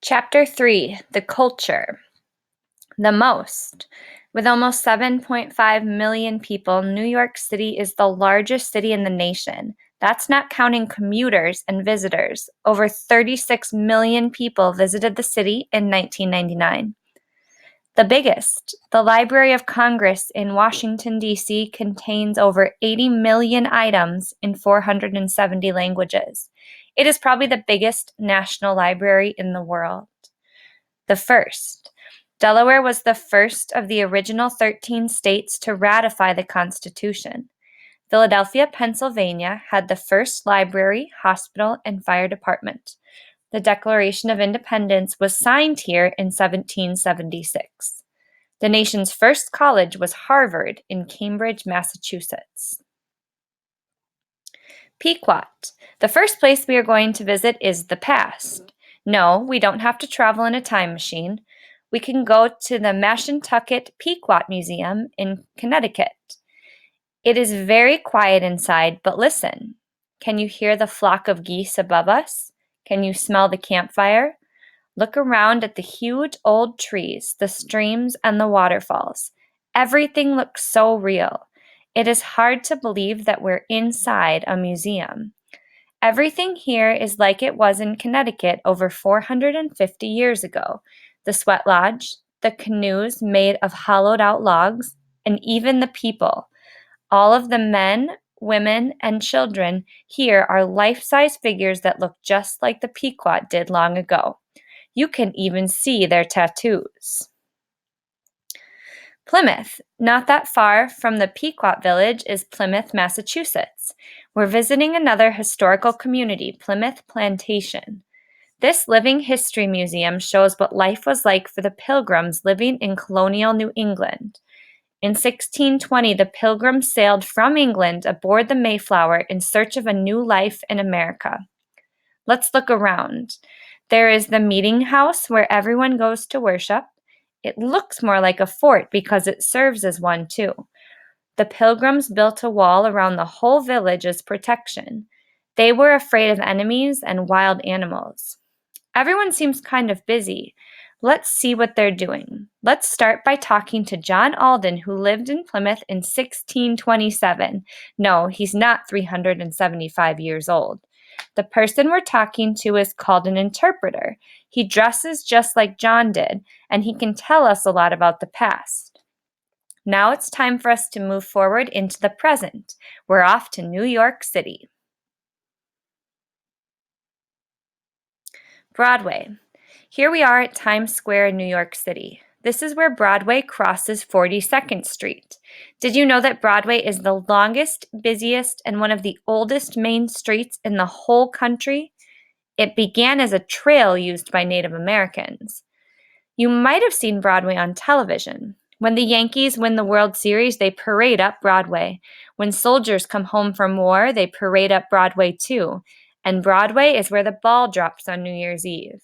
Chapter 3: The Culture. The most. With almost 7.5 million people, New York City is the largest city in the nation. That's not counting commuters and visitors. Over 36 million people visited the city in 1999. The biggest. The Library of Congress in Washington, D.C. contains over 80 million items in 470 languages. It is probably the biggest national library in the world. The first. Delaware was the first of the original 13 states to ratify the Constitution. Philadelphia, Pennsylvania had the first library, hospital, and fire department. The Declaration of Independence was signed here in 1776. The nation's first college was Harvard in Cambridge, Massachusetts. Pequot. The first place we are going to visit is the past. No, we don't have to travel in a time machine. We can go to the Mashantucket Pequot Museum in Connecticut. It is very quiet inside, but listen. Can you hear the flock of geese above us? Can you smell the campfire? Look around at the huge old trees, the streams, and the waterfalls. Everything looks so real. It is hard to believe that we're inside a museum. Everything here is like it was in Connecticut over 450 years ago. The sweat lodge, the canoes made of hollowed out logs, and even the people. All of the men, women, and children here are life-size figures that look just like the Pequot did long ago. You can even see their tattoos. Plymouth. Not that far from the Pequot village is Plymouth, Massachusetts. We're visiting another historical community, Plymouth Plantation. This living history museum shows what life was like for the Pilgrims living in colonial New England. In 1620, the Pilgrims sailed from England aboard the Mayflower in search of a new life in America. Let's look around. There is the meeting house where everyone goes to worship. It looks more like a fort because it serves as one too. The Pilgrims built a wall around the whole village as protection. They were afraid of enemies and wild animals. Everyone seems kind of busy. Let's see what they're doing. Let's start by talking to John Alden, who lived in Plymouth in 1627. No, he's not 375 years old. The person we're talking to is called an interpreter. He dresses just like John did, and he can tell us a lot about the past. Now it's time for us to move forward into the present. We're off to New York City. Broadway. Here we are at Times Square in New York City. This is where Broadway crosses 42nd Street. Did you know that Broadway is the longest, busiest, and one of the oldest main streets in the whole country? It began as a trail used by Native Americans. You might have seen Broadway on television. When the Yankees win the World Series, they parade up Broadway. When soldiers come home from war, they parade up Broadway too. And Broadway is where the ball drops on New Year's Eve.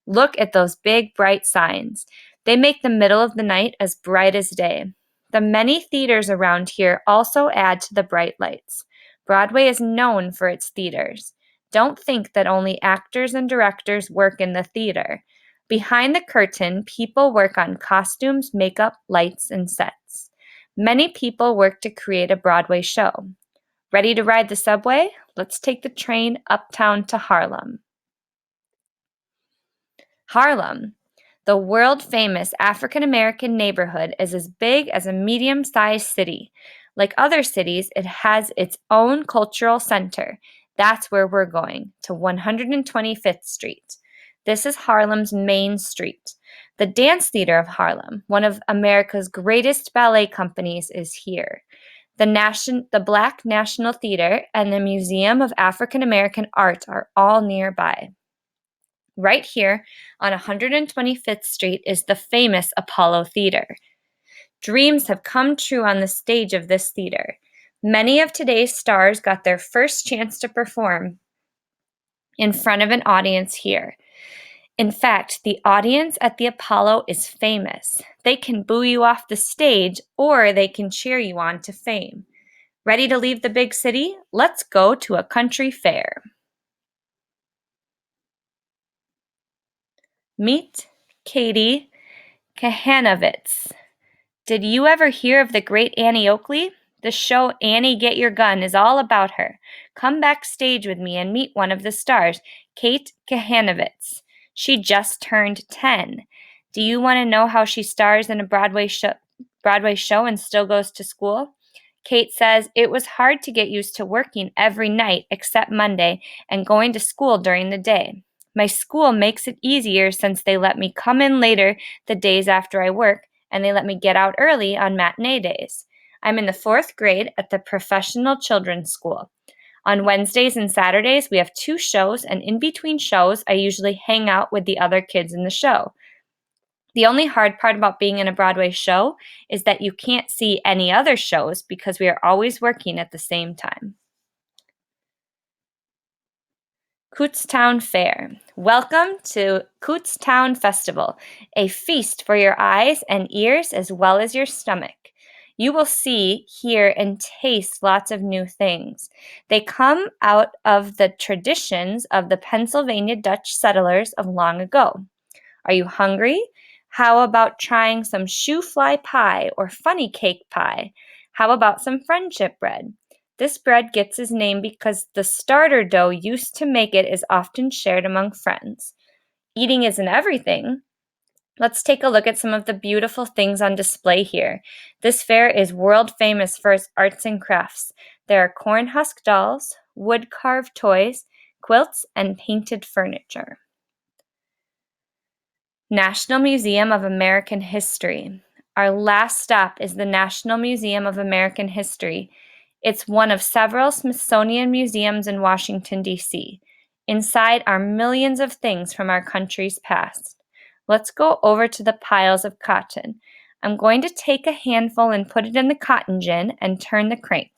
Look at those big, bright signs. They make the middle of the night as bright as day. The many theaters around here also add to the bright lights. Broadway is known for its theaters. Don't think that only actors and directors work in the theater. Behind the curtain, people work on costumes, makeup, lights, and sets. Many people work to create a Broadway show. Ready to ride the subway? Let's take the train uptown to Harlem. Harlem, the world-famous African-American neighborhood, is as big as a medium-sized city. Like other cities, it has its own cultural center. That's where we're going, to 125th Street. This is Harlem's main street. The Dance Theater of Harlem, one of America's greatest ballet companies, is here. The Black National Theater and the Museum of African American Art are all nearby. Right here on 125th Street is the famous Apollo Theater. Dreams have come true on the stage of this theater. Many of today's stars got their first chance to perform in front of an audience here. In fact, the audience at the Apollo is famous. They can boo you off the stage or they can cheer you on to fame. Ready to leave the big city? Let's go to a country fair. Meet Katie Kahanovitz. Did you ever hear of the great Annie Oakley? The show Annie Get Your Gun is all about her. Come backstage with me and meet one of the stars, Kate Kahanovitz. She just turned 10. Do you want to know how she stars in a Broadway show and still goes to school? Kate says, "It was hard to get used to working every night except Monday and going to school during the day. My school makes it easier since they let me come in later the days after I work, and they let me get out early on matinee days. I'm in the 4th grade at the Professional Children's School. On Wednesdays and Saturdays, we have 2 shows, and in between shows, I usually hang out with the other kids in the show. The only hard part about being in a Broadway show is that you can't see any other shows because we are always working at the same time." Kutztown Fair. Welcome to Kutztown Festival, a feast for your eyes and ears as well as your stomach. You will see, hear, and taste lots of new things. They come out of the traditions of the Pennsylvania Dutch settlers of long ago. Are you hungry? How about trying some shoe fly pie or funny cake pie? How about some friendship bread? This bread gets its name because the starter dough used to make it is often shared among friends. Eating isn't everything. Let's take a look at some of the beautiful things on display here. This fair is world famous for its arts and crafts. There are corn husk dolls, wood carved toys, quilts, and painted furniture. National Museum of American History. Our last stop is the National Museum of American History. It's one of several Smithsonian museums in Washington, D.C. Inside are millions of things from our country's past. Let's go over to the piles of cotton. I'm going to take a handful and put it in the cotton gin and turn the crank.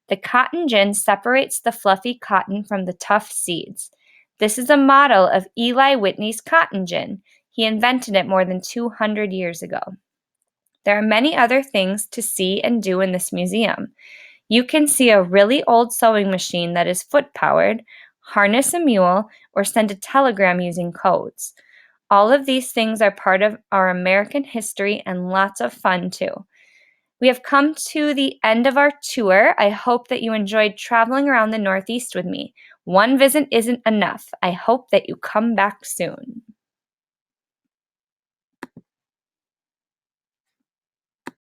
The cotton gin separates the fluffy cotton from the tough seeds. This is a model of Eli Whitney's cotton gin. He invented it more than 200 years ago. There are many other things to see and do in this museum. You can see a really old sewing machine that is foot-powered, harness a mule, or send a telegram using codes. All of these things are part of our American history and lots of fun too. We have come to the end of our tour. I hope that you enjoyed traveling around the Northeast with me. One visit isn't enough. I hope that you come back soon.